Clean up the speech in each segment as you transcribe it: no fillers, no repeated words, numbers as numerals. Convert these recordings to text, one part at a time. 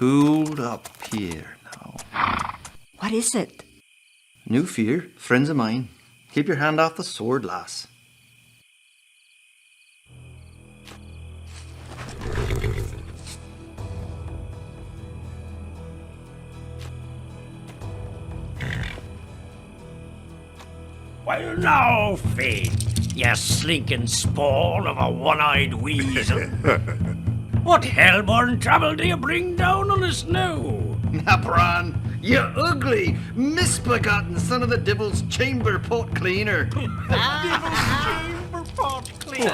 Hold up here now. What is it? No fear, friends of mine. Keep your hand off the sword, lass. Well now, Finn, you slinking spawn of a one-eyed weasel. What hellborn trouble do you bring down on us now? Napran, you ugly, misbegotten son of the devil's chamber pot cleaner. Chamber pot cleaner.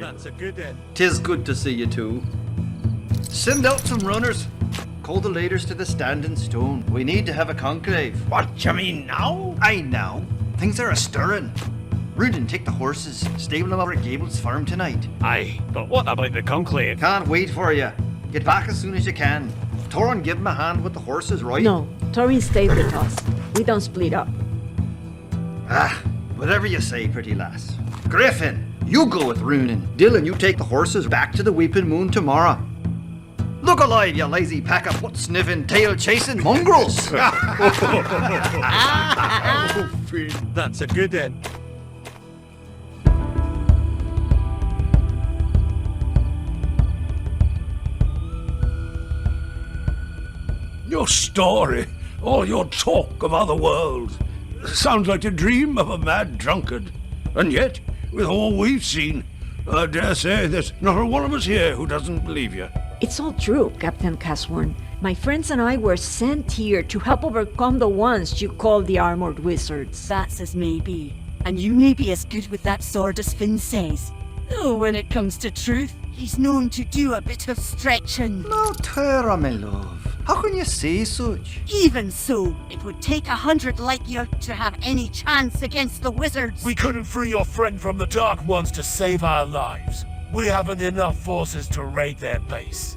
That's a good end. 'Tis good to see you too. Send out some runners. Call the leaders to the standing stone. We need to have a conclave. What you mean now? Aye now. Things are a-stirring. Rudin, take the horses. Stable them over at Gable's farm tonight. Aye, but what about the conclave? Can't wait for you. Get back as soon as you can. Torin, give him a hand with the horses, right? No, Torin stayed with us. We don't split up. Whatever you say, pretty lass. Griffin, you go with Runin. Dylan, you take the horses back to the Weeping Moon tomorrow. Look alive, you lazy pack of foot-sniffing, tail-chasing mongrels! That's a good end. Your story, all your talk of other worlds, sounds like a dream of a mad drunkard. And yet, with all we've seen, I dare say there's not a one of us here who doesn't believe you. It's all true, Captain Casworn. My friends and I were sent here to help overcome the ones you call the Armored Wizards. That's as may be. And you may be as good with that sword as Finn says. Though when it comes to truth, he's known to do a bit of stretching. No, Tara, my love. How can you say such? Even so, it would take 100 like you to have any chance against the wizards. We couldn't free your friend from the Dark Ones to save our lives. We haven't enough forces to raid their base.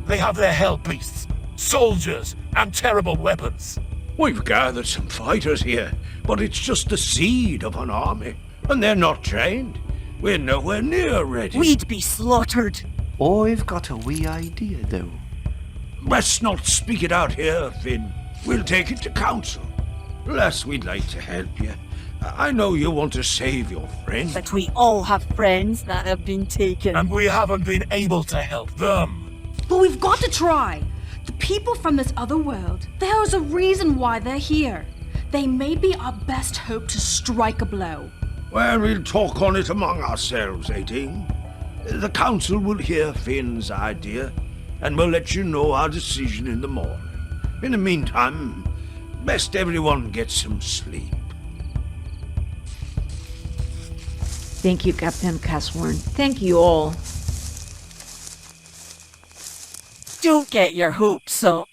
They have their hell beasts, soldiers, and terrible weapons. We've gathered some fighters here, but it's just the seed of an army, and they're not trained. We're nowhere near ready. We'd be slaughtered. I've got a wee idea, though. Let's not speak it out here, Finn. We'll take it to council. Lass, we'd like to help you. I know you want to save your friend. But we all have friends that have been taken. And we haven't been able to help them. But we've got to try. The people from this other world, there's a reason why they're here. They may be our best hope to strike a blow. Well, we'll talk on it among ourselves, 18. The council will hear Finn's idea, and we'll let you know our decision in the morning. In the meantime, best everyone get some sleep. Thank you, Captain Casworn. Thank you all. Don't get your hopes up.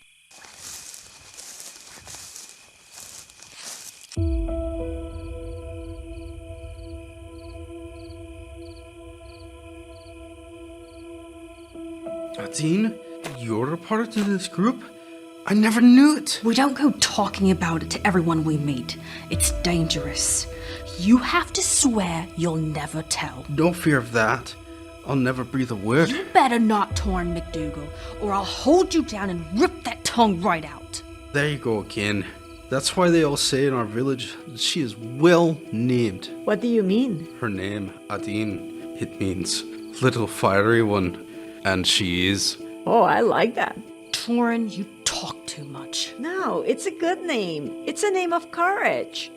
Dean, you're a part of this group? I never knew it. We don't go talking about it to everyone we meet. It's dangerous. You have to swear you'll never tell. No fear of that. I'll never breathe a word. You better not, Torn McDougal, or I'll hold you down and rip that tongue right out. There you go again. That's why they all say in our village that she is well named. What do you mean? Her name, Adine, it means little fiery one. And she is. Oh, I like that. Torn, you talk too much. No, it's a good name. It's a name of courage.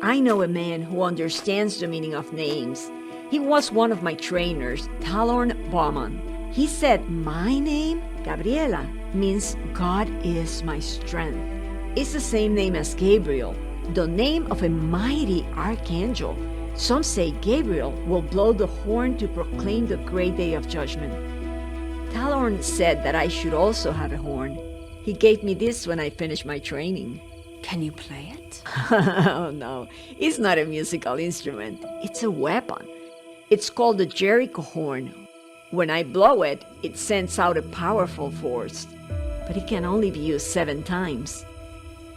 I know a man who understands the meaning of names. He was one of my trainers, Talorn Bauman. He said my name, Gabriela, means God is my strength. It's the same name as Gabriel, the name of a mighty archangel. Some say Gabriel will blow the horn to proclaim the great day of judgment. Talorn said that I should also have a horn. He gave me this when I finished my training. Can you play it? Oh no, it's not a musical instrument. It's a weapon. It's called the Jericho horn. When I blow it, it sends out a powerful force. But it can only be used 7 times.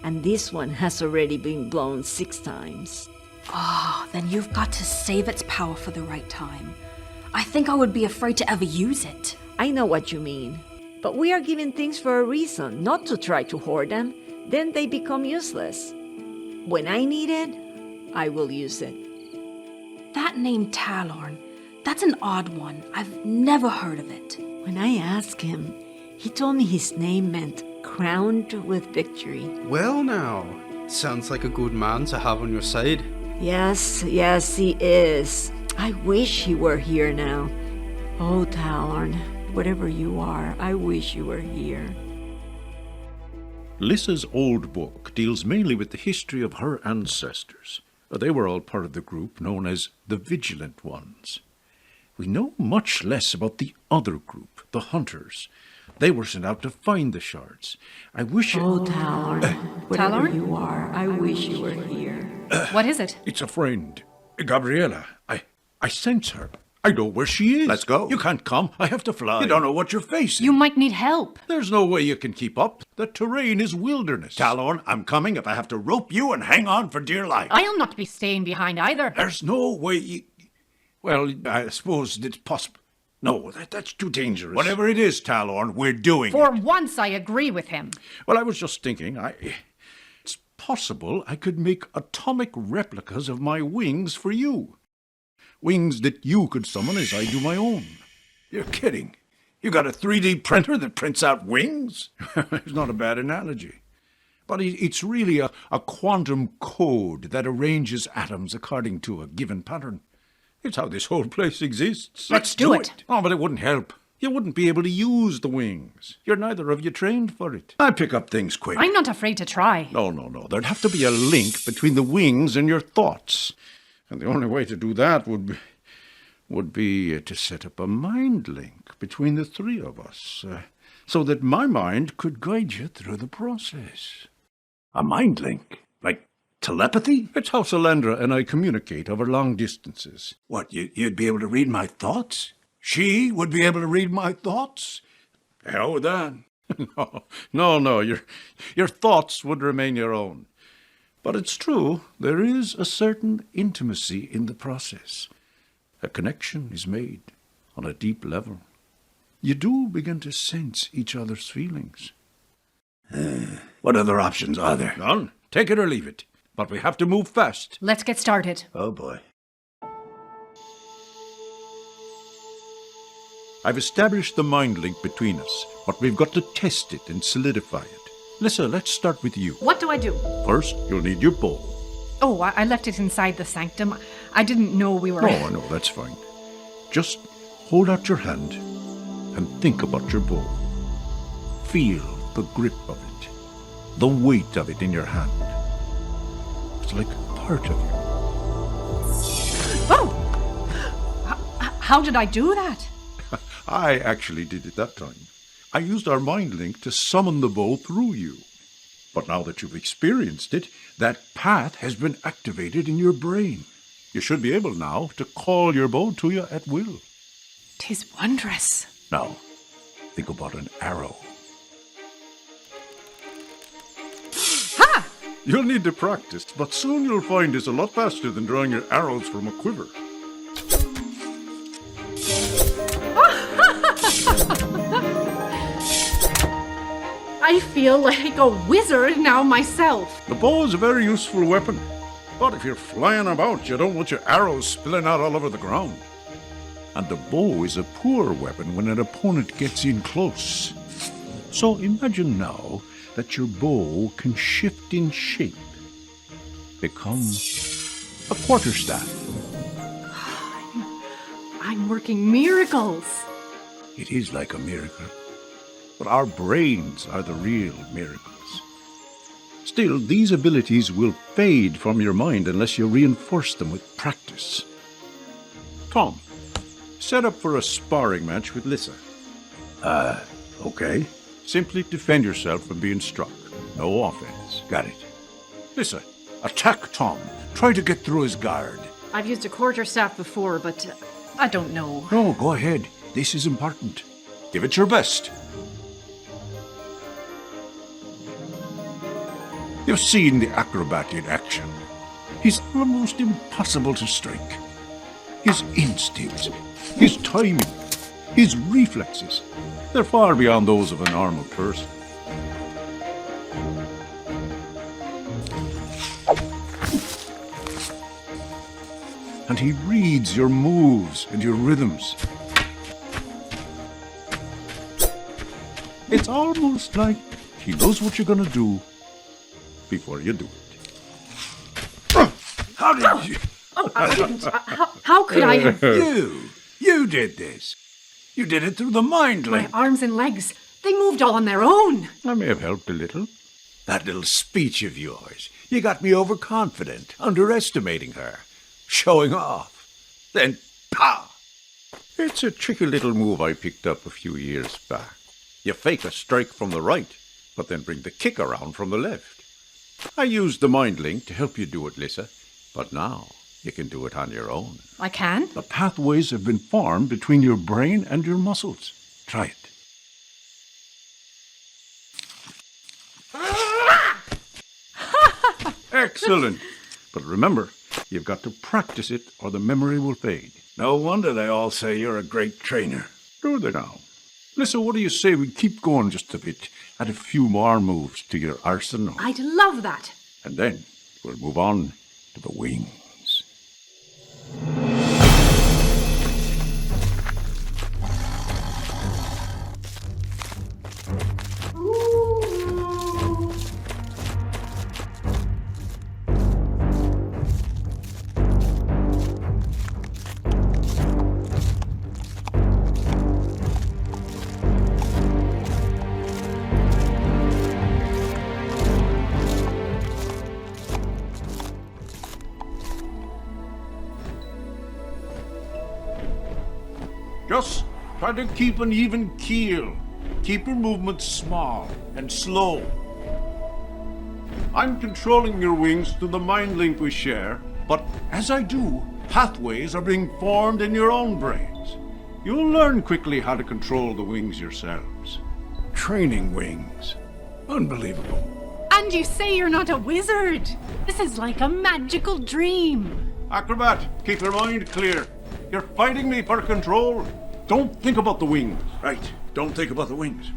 And this one has already been blown 6 times. Oh, then you've got to save its power for the right time. I think I would be afraid to ever use it. I know what you mean. But we are given things for a reason, not to try to hoard them. Then they become useless. When I need it, I will use it. That name Talorn, that's an odd one. I've never heard of it. When I asked him, he told me his name meant crowned with victory. Well now, sounds like a good man to have on your side. Yes, he is. I wish he were here now. Oh, Talorn, whatever you are, I wish you were here. Lissa's old book deals mainly with the history of her ancestors. They were all part of the group known as the Vigilant Ones. We know much less about the other group, the Hunters. They were sent out to find the shards. I wish... Oh, Talorn, whatever Talorn? you are, I wish you were here. What is it? It's a friend, Gabriela. I sense her. I know where she is. Let's go. You can't come. I have to fly. You don't know what you're facing. You might need help. There's no way you can keep up. The terrain is wilderness. Talorn, I'm coming if I have to rope you and hang on for dear life. I'll not be staying behind either. There's no way you... Well, I suppose it's possible. No, that's too dangerous. Whatever it is, Talorn, we're doing For it. once, I agree with him. Well, I was just thinking, it's possible I could make atomic replicas of my wings for you. Wings that you could summon as I do my own. You're kidding. You got a 3D printer that prints out wings? It's not a bad analogy. But it's really a quantum code that arranges atoms according to a given pattern. It's how this whole place exists. Let's do it. Oh, but it wouldn't help. You wouldn't be able to use the wings. You're neither of you trained for it. I pick up things quick. I'm not afraid to try. No. There'd have to be a link between the wings and your thoughts. And the only way to do that would be to set up a mind link between the 3 of us, so that my mind could guide you through the process. A mind link? Like telepathy? It's how Solandra and I communicate over long distances. What, you'd be able to read my thoughts? She would be able to read my thoughts? Hell with that. No. Your thoughts would remain your own. But it's true, there is a certain intimacy in the process. A connection is made on a deep level. You do begin to sense each other's feelings. What other options are there? None. Take it or leave it. But we have to move fast. Let's get started. Oh, boy. I've established the mind link between us, but we've got to test it and solidify it. Lissa, let's start with you. What do I do? First, you'll need your bow. Oh, I left it inside the sanctum. I didn't know we were... Oh, no, that's fine. Just hold out your hand and think about your bow. Feel the grip of it, the weight of it in your hand. It's like part of you. Oh! How did I do that? I actually did it that time. I used our mind link to summon the bow through you. But now that you've experienced it, that path has been activated in your brain. You should be able now to call your bow to you at will. 'Tis wondrous. Now, think about an arrow. You'll need to practice, but soon you'll find it's a lot faster than drawing your arrows from a quiver. I feel like a wizard now myself. The bow is a very useful weapon, but if you're flying about, you don't want your arrows spilling out all over the ground. And the bow is a poor weapon when an opponent gets in close. So imagine now that your bow can shift in shape, become a quarterstaff. I'm working miracles. It is like a miracle, but our brains are the real miracles. Still, these abilities will fade from your mind unless you reinforce them with practice. Tom, set up for a sparring match with Lissa. Okay. Simply defend yourself from being struck. No offense. Got it. Lissa, attack Tom. Try to get through his guard. I've used a quarterstaff before, but I don't know. No, go ahead. This is important. Give it your best. You've seen the acrobat in action. He's almost impossible to strike. His instincts, his timing, his reflexes, they're far beyond those of a normal person. And he reads your moves and your rhythms. It's almost like he knows what you're gonna do before you do it. How did you? How could I have... You did this. You did it through the mind My link. arms and legs, they moved all on their own. I may have helped a little. That little speech of yours, you got me overconfident, underestimating her, showing off. Then, pow! It's a tricky little move I picked up a few years back. You fake a strike from the right, but then bring the kick around from the left. I used the mind link to help you do it, Lissa, but now you can do it on your own. I can? The pathways have been formed between your brain and your muscles. Try it. Excellent. But remember, you've got to practice it or the memory will fade. No wonder they all say you're a great trainer. Do they now? Listen, what do you say we keep going just a bit, add a few more moves to your arsenal, I'd love that. and then we'll move on to the wings. Just try to keep an even keel. Keep your movements small and slow. I'm controlling your wings through the mind link we share, but as I do, pathways are being formed in your own brains. You'll learn quickly how to control the wings yourselves. Training wings. Unbelievable. And you say you're not a wizard. This is like a magical dream. Acrobat, keep your mind clear. You're fighting me for control. Don't think about the wings. Right, don't think about the wings.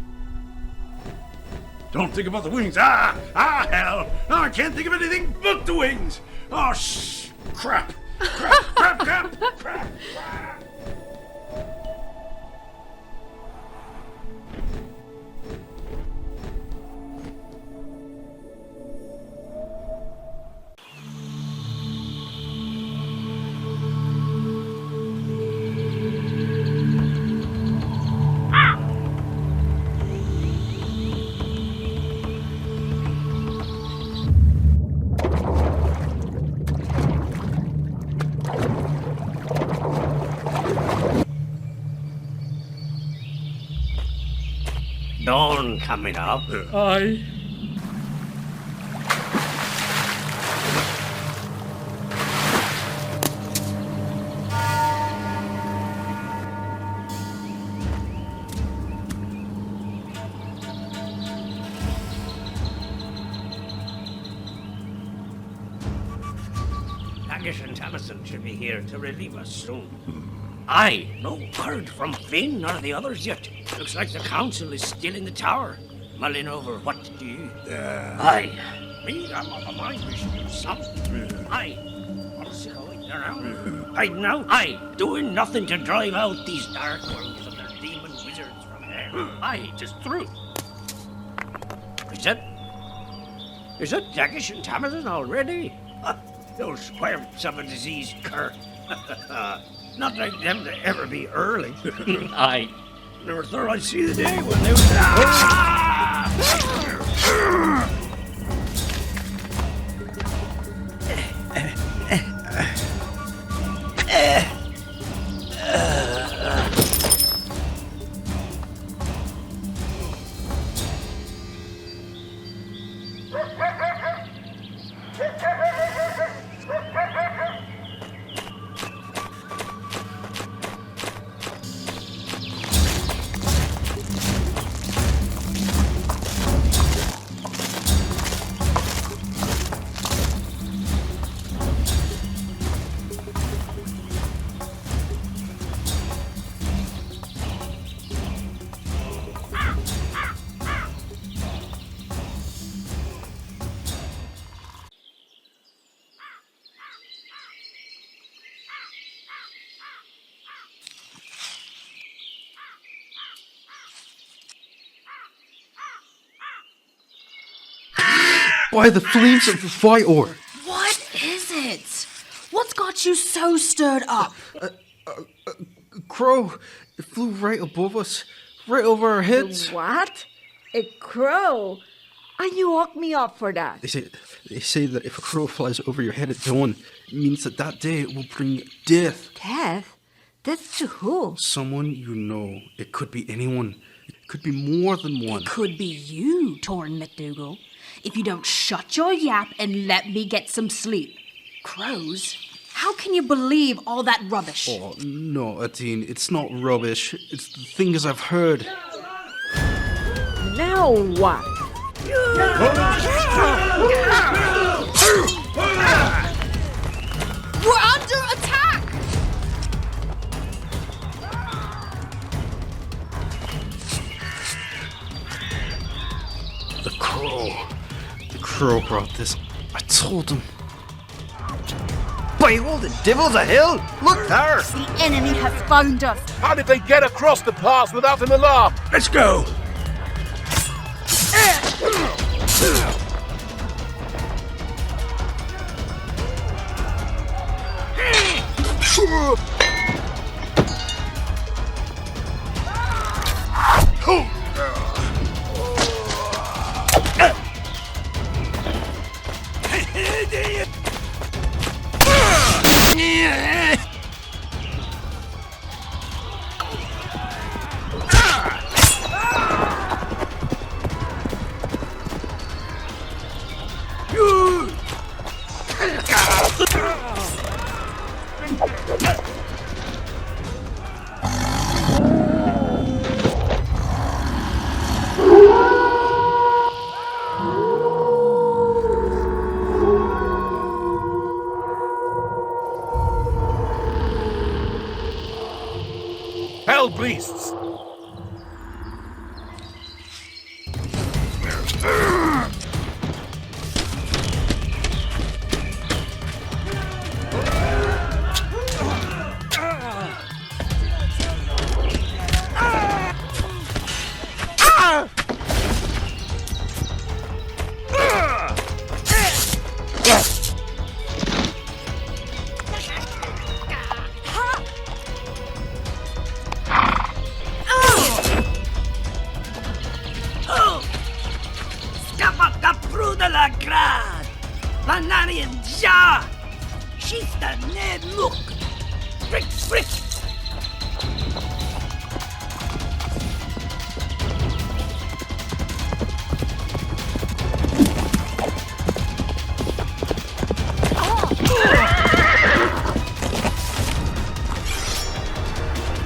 Don't think about the wings. Hell. No, I can't think of anything but the wings. Oh, crap. Crap. Dawn coming up. Aye. Dagish and Tamison should be here to relieve us soon. Aye, no word from Finn or the others yet. Looks like the council is still in the tower, mulling over what to do. Aye, me, I'm of a mind we should do something. Aye, I'm sick of waiting around. Hiding out? Aye, doing nothing to drive out these dark worms and their demon wizards from here. Aye, 'tis true. Is that Dagish and Tamison already? Those squirms of a diseased cur. Not like them to ever be early. I never thought I'd see the day when they would. By the flames of the fire! What is it? What's got you so stirred up? Crow! It flew right above us, right over our heads. What? A crow? And you woke me up for that. They say that if a crow flies over your head at dawn, it means that that day it will bring death. Death? Death to who? Someone you know. It could be anyone. It could be more than one. Could be you, Torn McDougal. If you don't shut your yap and let me get some sleep. Crows? How can you believe all that rubbish? Oh, no, Atine, it's not rubbish. It's the things I've heard. Now what? We're under attack! The crow brought this. I told him. By all the devils of hell! Look there! The enemy has found us. How did they get across the pass without an alarm? Let's go! Hell beasts! Lanarian Ja! She's the Ned Look! Frick, frick!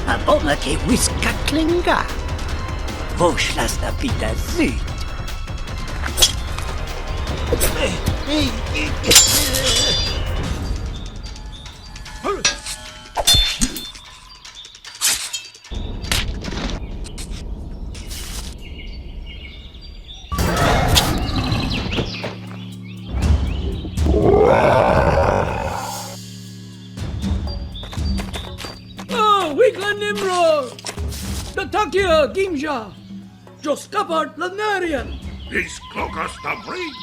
Abona que whiska klinga! Voschlas da vida süd! Weakland Nimrod! Datakia Gimja! Joskapart Lanarian! This clockers the breed.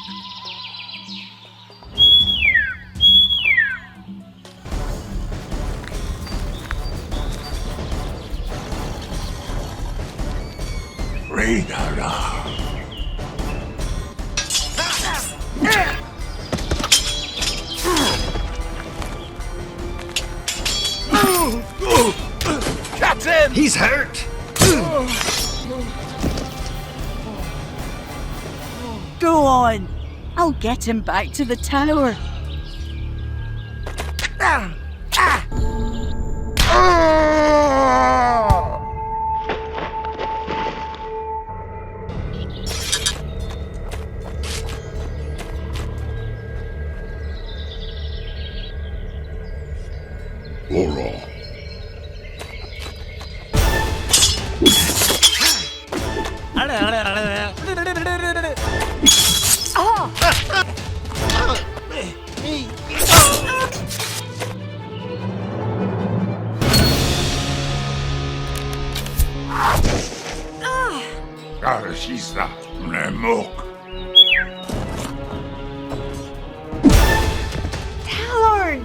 Radar. Captain! He's hurt! Go on! I'll get him back to the tower. Ora. Arshisa Nemok. Talorn!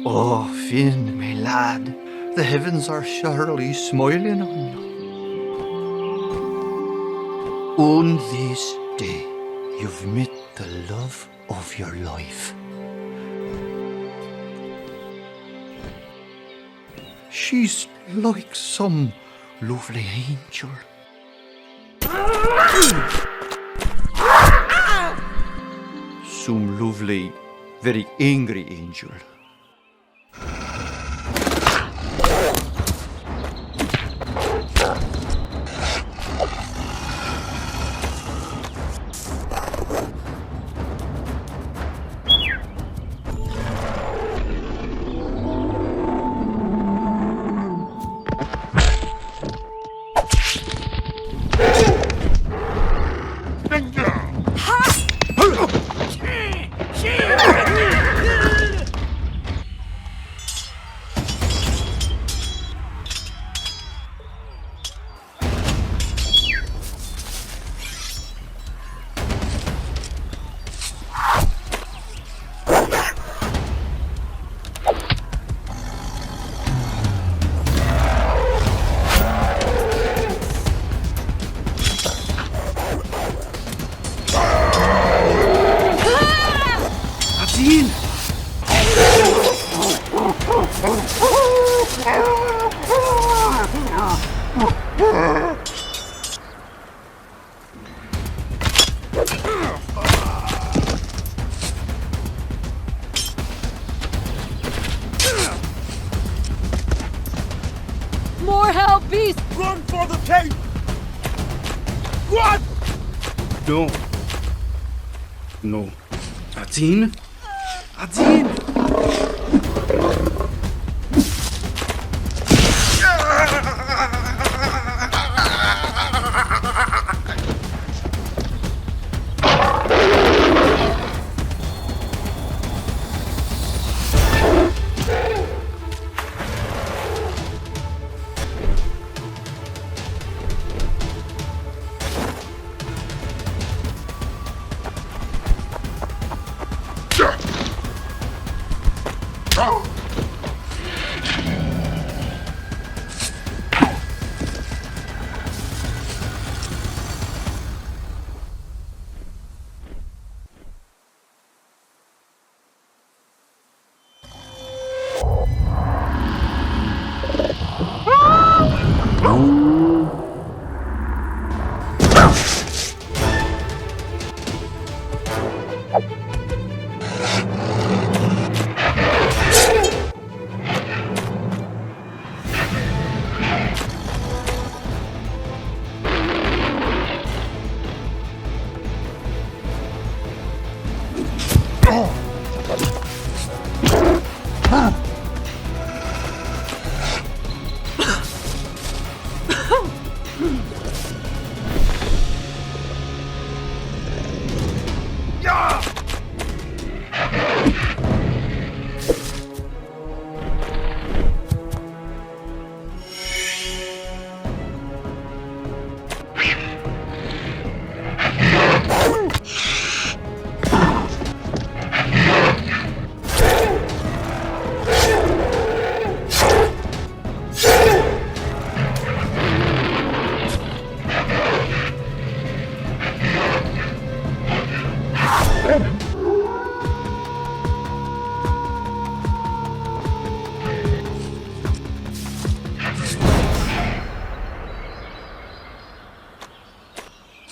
Oh, Finn, my lad, the heavens are surely smiling on you. On this day, you've met the love of your life. She's like some lovely angel. Some lovely, very angry angel. More help, beast! Run for the cave! Run! No. No. Adin? Adin!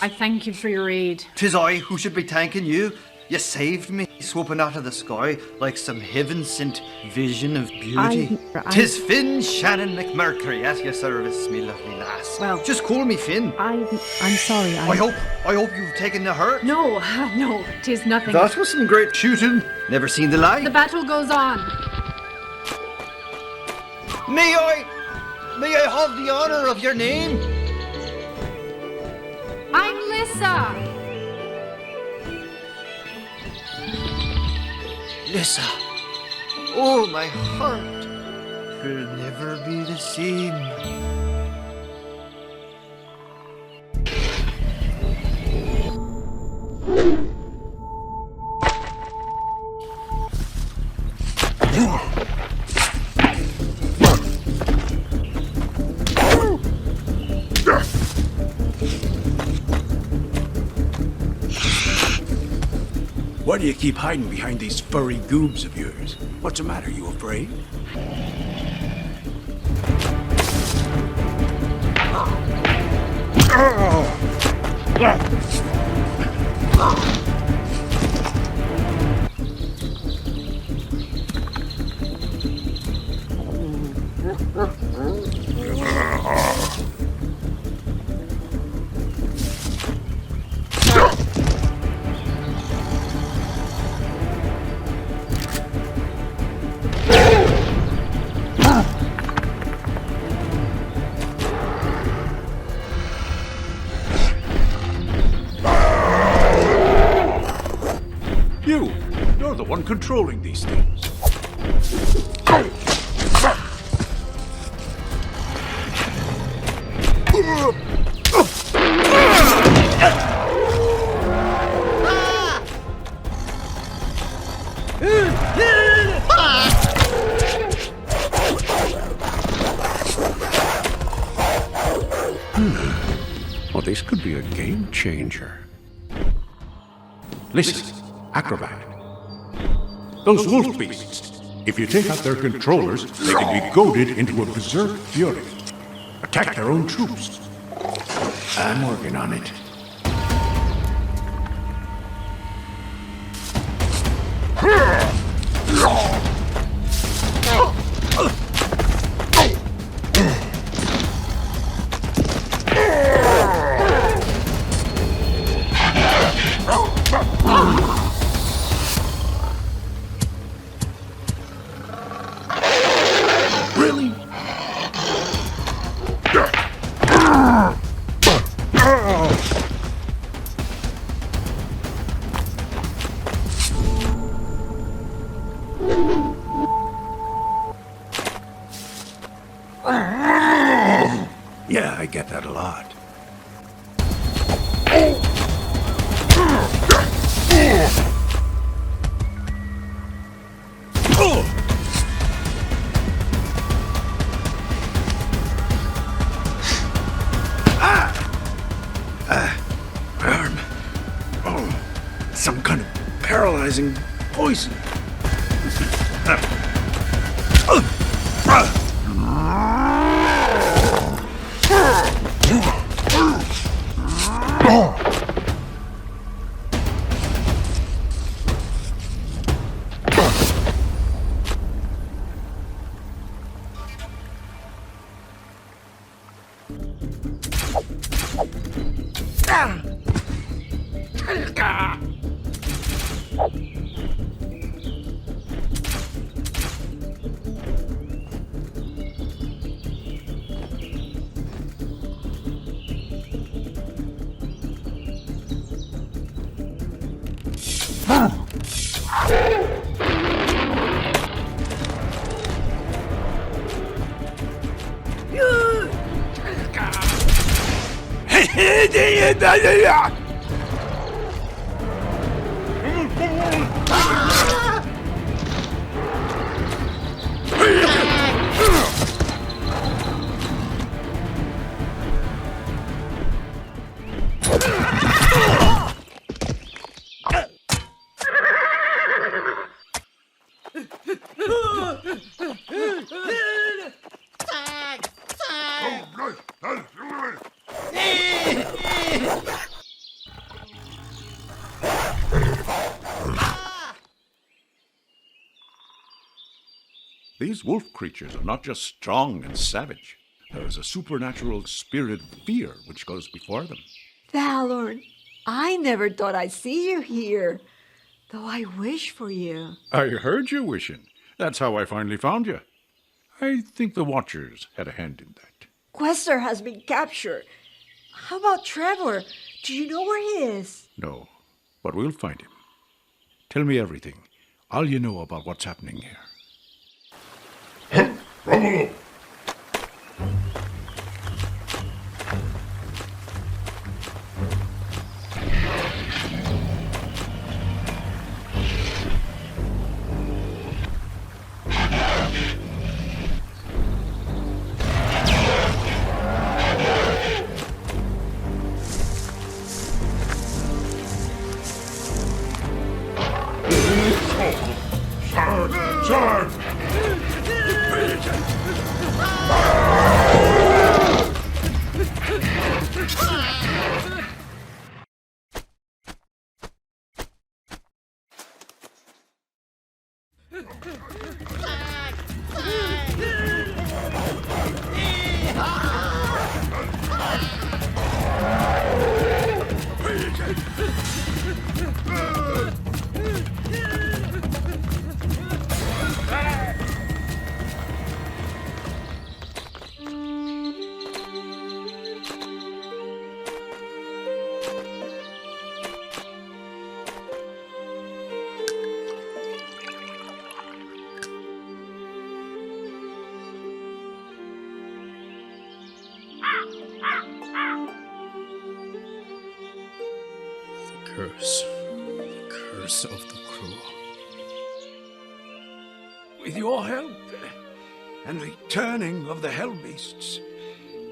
I thank you for your aid. 'Tis I who should be thanking you. You saved me, swooping out of the sky like some heaven-sent vision of beauty. I- 'Tis Finn Shannon McMurtry at your service, me lovely lass. Well- just call me Finn. I'm sorry. I hope you've taken the hurt. No, no, 'tis nothing. That was some great shooting. Never seen the like. The battle goes on. May I have the honor of your name? I'm Lissa. Lissa. Oh, my heart will never be the same. Why do you keep hiding behind these furry goobs of yours? What's the matter? You afraid? You're the one controlling these things. Well, this could be a game changer. Listen, acrobat. Those wolf beasts, if you take out their controllers, they can be goaded into a berserk fury. Attack their own troops. I'm working on it. Really? Yeah, I get that a lot. My arm. Oh, some kind of paralyzing poison. These wolf creatures are not just strong and savage. There is a supernatural spirit of fear which goes before them. Valor, I never thought I'd see you here, though I wish for you. I heard you wishing. That's how I finally found you. I think the Watchers had a hand in that. Questar has been captured. How about Trevor? Do you know where he is? No, but we'll find him. Tell me everything. All you know about what's happening here. The curse of the crow. With your help and the turning of the hell beasts,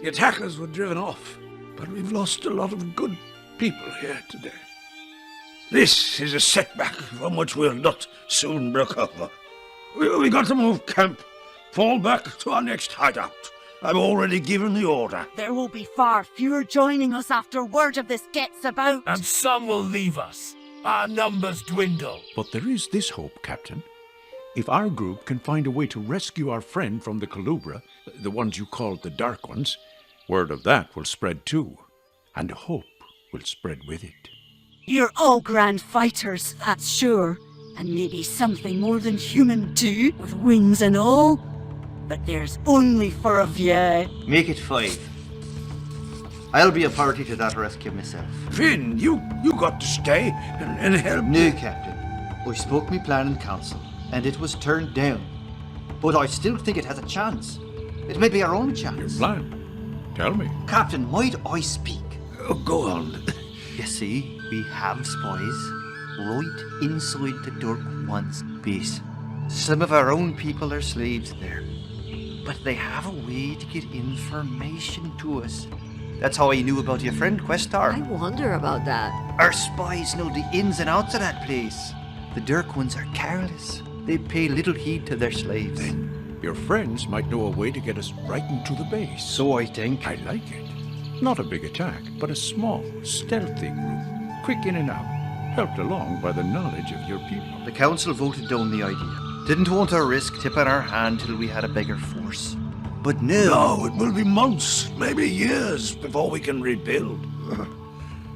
the attackers were driven off, but we've lost a lot of good people here today. This is a setback from which we'll not soon recover. We got to move camp, fall back to our next hideout. I've already given the order. There will be far fewer joining us after word of this gets about. And some will leave us. Our numbers dwindle. But there is this hope, Captain. If our group can find a way to rescue our friend from the Colubra, the ones you called the Dark Ones, word of that will spread too. And hope will spread with it. You're all grand fighters, that's sure. And maybe something more than human too, with wings and all. But there's only 4 of you. Make it 5. I'll be a party to that rescue myself. Finn, you got to stay and help. No, Captain. I spoke me plan in council, and it was turned down. But I still think it has a chance. It may be our only chance. Your plan? Tell me. Captain, might I speak? Oh, go on. You see, we have spies right inside the Dark One's base. Some of our own people are slaves there. But they have a way to get information to us. That's how I knew about your friend, Questar. I wonder about that. Our spies know the ins and outs of that place. The Dark Ones are careless. They pay little heed to their slaves. Then your friends might know a way to get us right into the base. So I think. I like it. Not a big attack, but a small, stealthy group. Quick in and out. Helped along by the knowledge of your people. The council voted down the idea. Didn't want to risk tipping our hand till we had a bigger force. But No, it will be months, maybe years, before we can rebuild.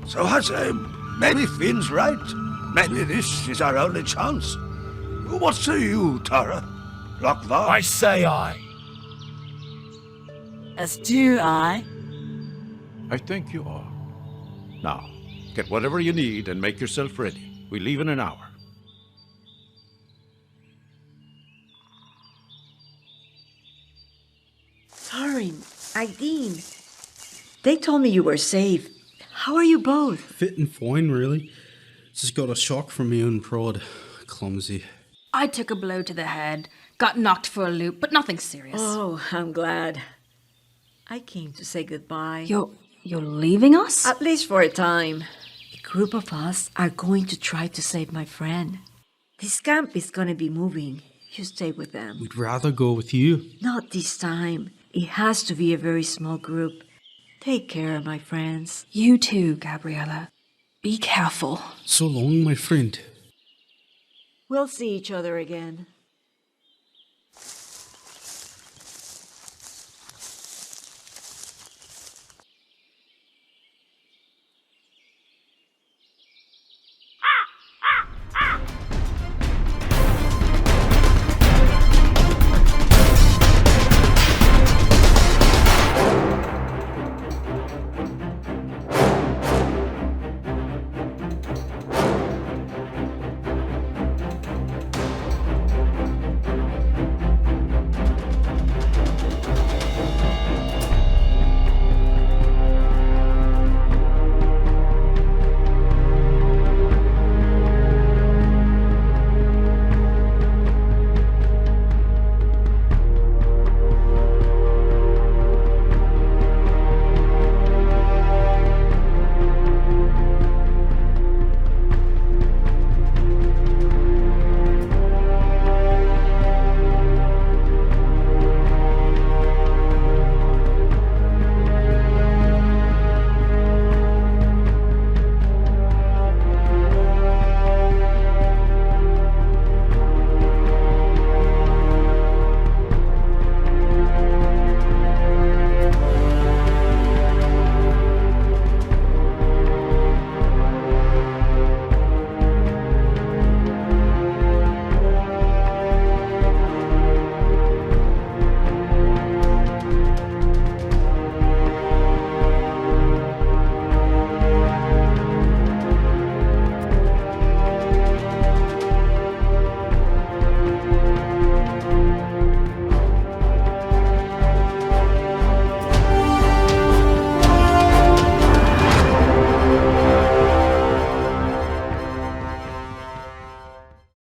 So I say, maybe Finn's right. Maybe this is our only chance. What say you, Tara? Lockvar? I say aye. As do I. I think you are. Now, get whatever you need and make yourself ready. We leave in an hour. Dean. They told me you were safe. How are you both? Fit and fine, really. Just got a shock from my own prod. Clumsy. I took a blow to the head, got knocked for a loop, but nothing serious. Oh, I'm glad. I came to say goodbye. You're leaving us? At least for a time. A group of us are going to try to save my friend. This camp is going to be moving. You stay with them. We'd rather go with you. Not this time. It has to be a very small group. Take care, my friends. You too, Gabriela. Be careful. So long, my friend. We'll see each other again.